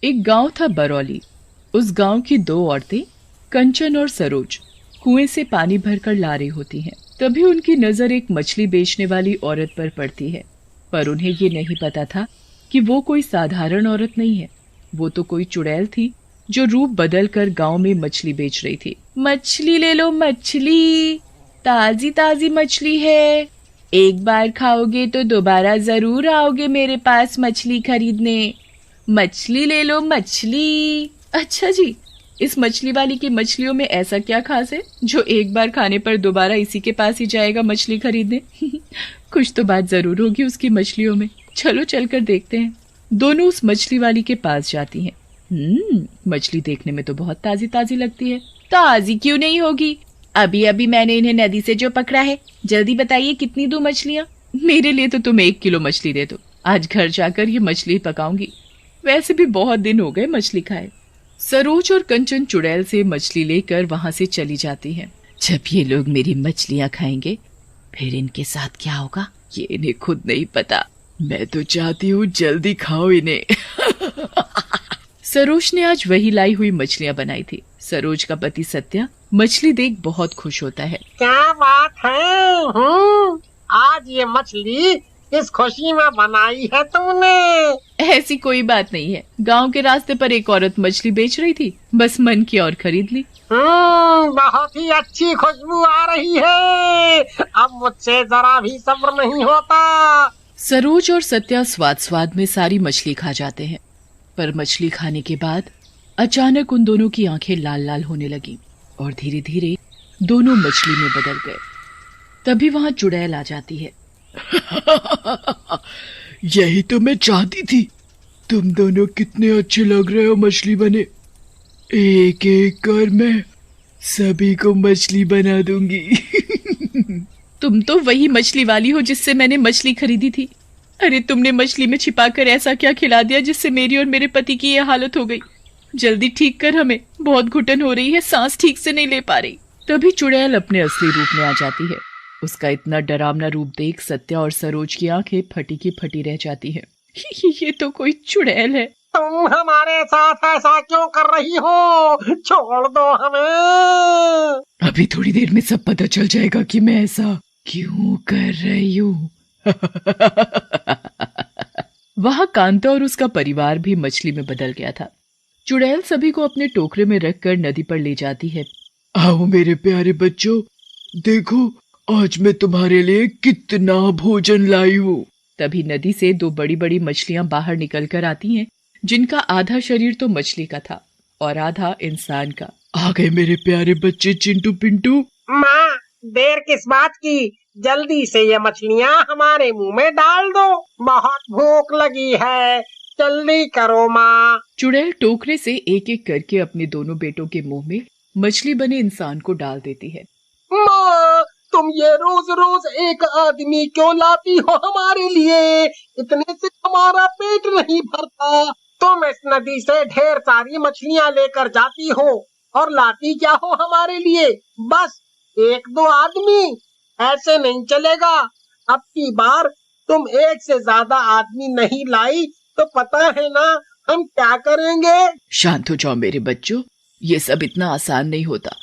एक गांव था बरौली। उस गांव की दो औरतें कंचन और सरोज कुएं से पानी भरकर ला रही होती हैं। तभी उनकी नजर एक मछली बेचने वाली औरत पर पड़ती है, पर उन्हें ये नहीं पता था कि वो कोई साधारण औरत नहीं है। वो तो कोई चुड़ैल थी जो रूप बदल कर गाँव में मछली बेच रही थी। मछली ले लो मछली, ताजी ताजी मछली है, एक बार खाओगे तो दोबारा जरूर आओगे मेरे पास मछली खरीदने। मछली ले लो मछली। अच्छा जी, इस मछली वाली की मछलियों में ऐसा क्या खास है जो एक बार खाने पर दोबारा इसी के पास ही जाएगा मछली खरीदने? कुछ तो बात जरूर होगी उसकी मछलियों में। चलो चलकर देखते हैं। दोनों उस मछली वाली के पास जाती हैं। मछली देखने में तो बहुत ताजी ताजी लगती है। ताजी क्यों नहीं होगी? अभी अभी मैंने इन्हें नदी से जो पकड़ा है। जल्दी बताइए कितनी दूं मछलियाँ? मेरे लिए तो तुम 1 किलो मछली दे दो। आज घर जाकर ये मछली पकाऊंगी। वैसे भी बहुत दिन हो गए मछली खाए। सरोज और कंचन चुड़ैल से मछली लेकर वहां से चली जाती हैं। जब ये लोग मेरी मछलियां खाएंगे फिर इनके साथ क्या होगा ये इन्हें खुद नहीं पता। मैं तो चाहती हूँ जल्दी खाओ इन्हें। सरोज ने आज वही लाई हुई मछलियां बनाई थी। सरोज का पति सत्या मछली देख बहुत खुश होता है। क्या बात है? आज ये मछली किस खुशी में बनाई है तुमने? ऐसी कोई बात नहीं है। गांव के रास्ते पर एक औरत मछली बेच रही थी, बस मन की और खरीद ली। बहुत ही अच्छी खुशबू आ रही है। अब मुझसे जरा भी सब्र नहीं होता। सरोज और सत्या स्वाद स्वाद में सारी मछली खा जाते हैं, पर मछली खाने के बाद अचानक उन दोनों की आंखें लाल लाल होने लगी और धीरे धीरे दोनों मछली में बदल गए। तभी वहां चुड़ैल आ जाती है। यही तो मैं चाहती थी। तुम दोनों कितने अच्छे लग रहे हो मछली बने। एक एक कर मैं सभी को मछली बना दूंगी। तुम तो वही मछली वाली हो जिससे मैंने मछली खरीदी थी। अरे तुमने मछली में छिपाकर ऐसा क्या खिला दिया जिससे मेरी और मेरे पति की ये हालत हो गई? जल्दी ठीक कर, हमें बहुत घुटन हो रही है, सांस ठीक से नहीं ले पा रही। तभी चुड़ैल अपने असली रूप में आ जाती है। उसका इतना डरावना रूप देख सत्या और सरोज की आंखें फटी की फटी रह जाती हैं। ये तो कोई चुड़ैल है। तुम हमारे साथ ऐसा क्यों कर रही हो? छोड़ दो हमें। अभी थोड़ी देर में सब पता चल जाएगा कि मैं ऐसा क्यों कर रही हूँ। वहां कांता और उसका परिवार भी मछली में बदल गया था। चुड़ैल सभी को अपने टोकरे में रखकर नदी पर ले जाती है। आओ मेरे प्यारे बच्चों, देखो आज मैं तुम्हारे लिए कितना भोजन लाई हूँ। तभी नदी से 2 बड़ी बड़ी मछलियां बाहर निकल कर आती हैं, जिनका आधा शरीर तो मछली का था और आधा इंसान का। आ गए मेरे प्यारे बच्चे चिंटू पिंटू। माँ, देर किस बात की? जल्दी से ये मछलियाँ हमारे मुंह में डाल दो। बहुत भूख लगी है, जल्दी करो माँ। चुड़ैल टोकरे से एक एक करके अपने दोनों बेटों के मुंह में मछली बने इंसान को डाल देती है। माँ, तुम ये रोज रोज एक आदमी क्यों लाती हो हमारे लिए? इतने से हमारा पेट नहीं भरता। तुम इस नदी से ढेर सारी मछलियाँ लेकर जाती हो और लाती क्या हो हमारे लिए? बस 1-2 आदमी। ऐसे नहीं चलेगा। अब की बार तुम 1 से ज्यादा आदमी नहीं लाई तो पता है ना हम क्या करेंगे। शांत हो जाओ मेरे बच्चों, ये सब इतना आसान नहीं होता।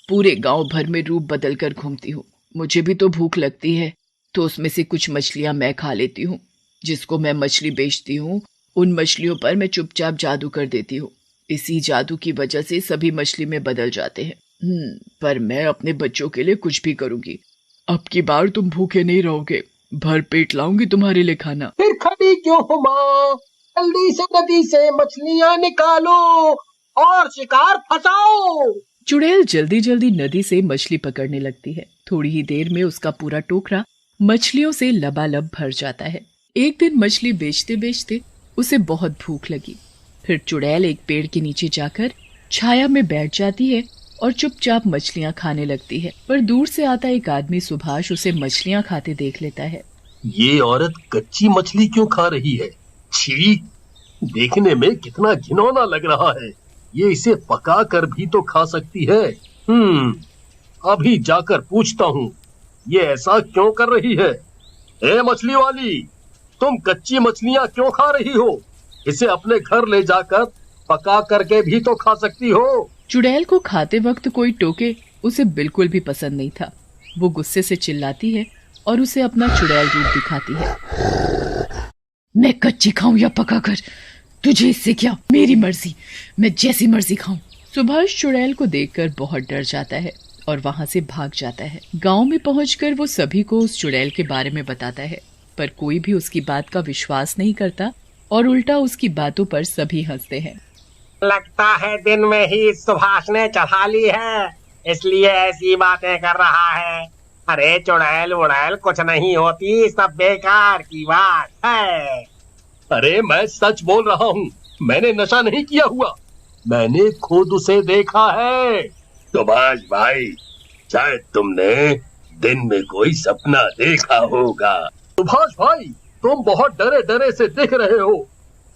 पूरे गांव भर में रूप बदल कर घूमती हूँ। मुझे भी तो भूख लगती है, तो उसमें से कुछ मछलियां मैं खा लेती हूँ। जिसको मैं मछली बेचती हूँ उन मछलियों पर मैं चुपचाप जादू कर देती हूँ। इसी जादू की वजह से सभी मछली में बदल जाते हैं। पर मैं अपने बच्चों के लिए कुछ भी करूंगी। अब की बार तुम भूखे नहीं रहोगे, भर पेट लाऊंगी तुम्हारे लिए खाना। फिर खड़ी क्यों हो माँ? जल्दी से नदी से मछलियाँ निकालो और शिकार फंसाओ। चुड़ैल जल्दी जल्दी नदी से मछली पकड़ने लगती है। थोड़ी ही देर में उसका पूरा टोकरा मछलियों से लबालब भर जाता है। एक दिन मछली बेचते बेचते उसे बहुत भूख लगी। फिर चुड़ैल एक पेड़ के नीचे जाकर छाया में बैठ जाती है और चुपचाप मछलियां खाने लगती है। पर दूर से आता एक आदमी सुभाष उसे मछलियां खाते देख लेता है। ये औरत कच्ची मछली क्यों खा रही है? छी, देखने में कितना घिनौना लग रहा है। ये इसे पका कर भी तो खा सकती है। अभी जाकर पूछता हूँ ये ऐसा क्यों कर रही है। ए मछली वाली, तुम कच्ची मछलियाँ क्यों खा रही हो? इसे अपने घर ले जाकर पका करके भी तो खा सकती हो। चुड़ैल को खाते वक्त कोई टोके उसे बिल्कुल भी पसंद नहीं था। वो गुस्से से चिल्लाती है और उसे अपना चुड़ैल रूप दिखाती है। मैं कच्ची खाऊं या पका कर, तुझे इससे क्या, मेरी मर्जी, मैं जैसी मर्जी खाऊं। सुभाष चुड़ैल को देखकर बहुत डर जाता है और वहां से भाग जाता है। गांव में पहुंचकर वो सभी को उस चुड़ैल के बारे में बताता है, पर कोई भी उसकी बात का विश्वास नहीं करता और उल्टा उसकी बातों पर सभी हंसते हैं। लगता है दिन में ही सुभाष ने चढ़ा ली है, इसलिए ऐसी बातें कर रहा है। अरे चुड़ैल उड़ैल कुछ नहीं होती, सब बेकार की बात है। अरे मैं सच बोल रहा हूँ, मैंने नशा नहीं किया हुआ, मैंने खुद उसे देखा है। सुभाष भाई, शायद तुमने दिन में कोई सपना देखा होगा। सुभाष भाई, तुम बहुत डरे डरे से दिख रहे हो,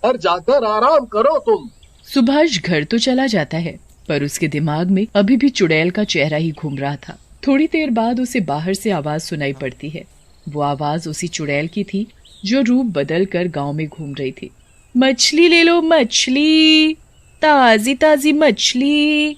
और जाकर आराम करो तुम। सुभाष घर तो चला जाता है, पर उसके दिमाग में अभी भी चुड़ैल का चेहरा ही घूम रहा था। थोड़ी देर बाद उसे बाहर से आवाज सुनाई पड़ती है। वो आवाज उसी चुड़ैल की थी जो रूप बदल कर गाँव में घूम रही थी। मछली ले लो मछली, ताजी ताजी मछली।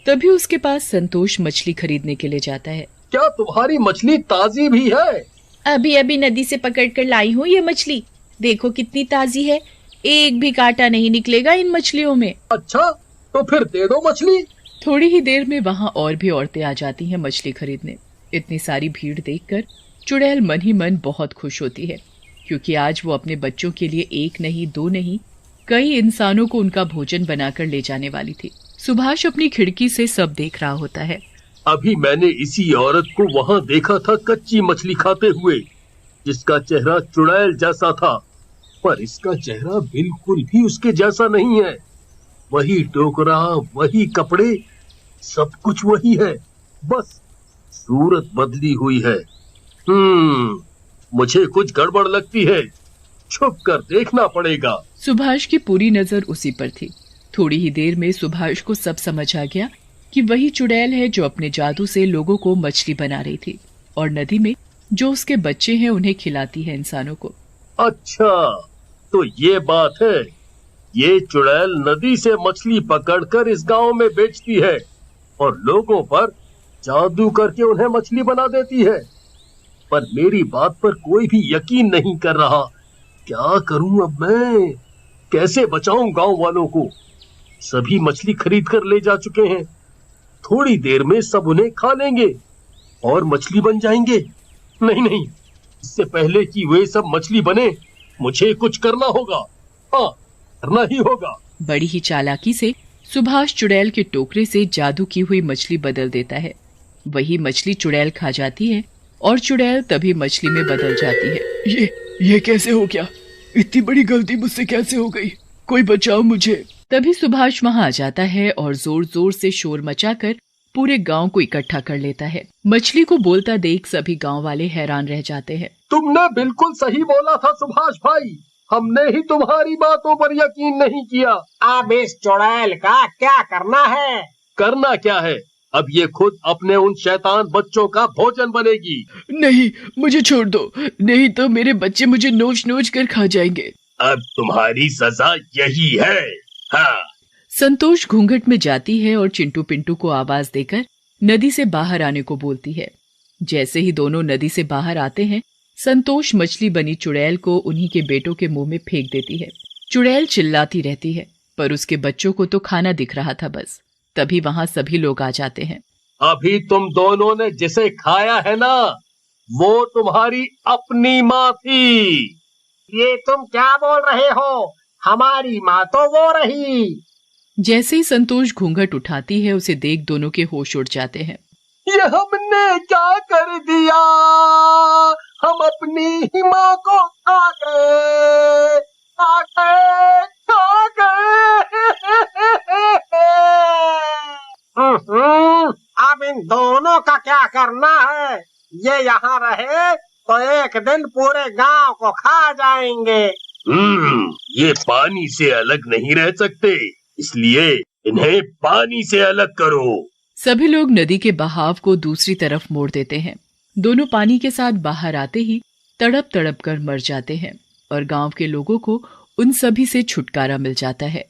तभी उसके पास संतोष मछली खरीदने के लिए जाता है। क्या तुम्हारी मछली ताजी भी है? अभी अभी नदी से पकड़ कर लाई हूँ ये मछली, देखो कितनी ताजी है, एक भी कांटा नहीं निकलेगा इन मछलियों में। अच्छा, तो फिर दे दो मछली। थोड़ी ही देर में वहाँ और भी औरतें आ जाती हैं मछली खरीदने। इतनी सारी भीड़ देखकर चुड़ैल मन ही मन बहुत खुश होती है, क्योंकि आज वो अपने बच्चों के लिए एक नहीं दो नहीं कई इंसानों को उनका भोजन बनाकर ले जाने वाली थी। सुभाष अपनी खिड़की से सब देख रहा होता है। अभी मैंने इसी औरत को वहाँ देखा था कच्ची मछली खाते हुए, जिसका चेहरा चुड़ैल जैसा था, पर इसका चेहरा बिल्कुल भी उसके जैसा नहीं है। वही टोकरा, वही कपड़े, सब कुछ वही है, बस सूरत बदली हुई है। मुझे कुछ गड़बड़ लगती है, छुप कर देखना पड़ेगा। सुभाष की पूरी नजर उसी पर थी। थोड़ी ही देर में सुभाष को सब समझ आ गया कि वही चुड़ैल है जो अपने जादू से लोगों को मछली बना रही थी और नदी में जो उसके बच्चे हैं उन्हें खिलाती है इंसानों को। अच्छा, तो ये बात है, ये चुड़ैल नदी से मछली पकड़कर इस गांव में बेचती है और लोगों पर जादू करके उन्हें मछली बना देती है। पर मेरी बात पर कोई भी यकीन नहीं कर रहा। क्या करूं अब मैं? कैसे बचाऊं गांव वालों को? सभी मछली खरीद कर ले जा चुके हैं, थोड़ी देर में सब उन्हें खा लेंगे और मछली बन जाएंगे। नहीं, इससे पहले कि वे सब मछली बने, मुझे कुछ करना होगा। हाँ, करना ही होगा। बड़ी ही चालाकी से सुभाष चुड़ैल के टोकरे से जादू की हुई मछली बदल देता है। वही मछली चुड़ैल खा जाती है और चुड़ैल तभी मछली में बदल जाती है। ये कैसे हो गया? इतनी बड़ी गलती मुझसे कैसे हो गई? कोई बचाओ मुझे। तभी सुभाष वहां आ जाता है और जोर जोर से शोर मचाकर पूरे गांव को इकट्ठा कर लेता है। मछली को बोलता देख सभी गांव वाले हैरान रह जाते हैं। तुमने बिल्कुल सही बोला था सुभाष भाई, हमने ही तुम्हारी बातों पर यकीन नहीं किया। अब इस चुड़ैल का क्या करना है? करना क्या है? अब ये खुद अपने उन शैतान बच्चों का भोजन बनेगी। नहीं, मुझे छोड़ दो, नहीं तो मेरे बच्चे मुझे नोच नोच कर खा जाएंगे। अब तुम्हारी सजा यही है। हाँ। संतोष घूंघट में जाती है और चिंटू पिंटू को आवाज देकर नदी से बाहर आने को बोलती है। जैसे ही दोनों नदी से बाहर आते हैं, संतोष मछली बनी चुड़ैल को उन्हीं के बेटों के मुंह में फेंक देती है। चुड़ैल चिल्लाती रहती है, पर उसके बच्चों को तो खाना दिख रहा था बस। तभी वहां सभी लोग आ जाते हैं। अभी तुम दोनों ने जिसे खाया है ना, वो तुम्हारी अपनी माँ थी। ये तुम क्या बोल रहे हो? हमारी माँ तो वो रही। जैसे ही संतोष घूंघट उठाती है, उसे देख दोनों के होश उड़ जाते हैं। ये हमने क्या कर दिया? हम अपनी ही माँ को खा गए, खा गए, खा गए। अब इन दोनों का क्या करना है? ये यहाँ रहे तो एक दिन पूरे गांव को खा जाएंगे। ये पानी से अलग नहीं रह सकते, इसलिए इन्हें पानी से अलग करो। सभी लोग नदी के बहाव को दूसरी तरफ मोड़ देते हैं। दोनों पानी के साथ बाहर आते ही तड़प तड़प कर मर जाते हैं और गांव के लोगों को उन सभी से छुटकारा मिल जाता है।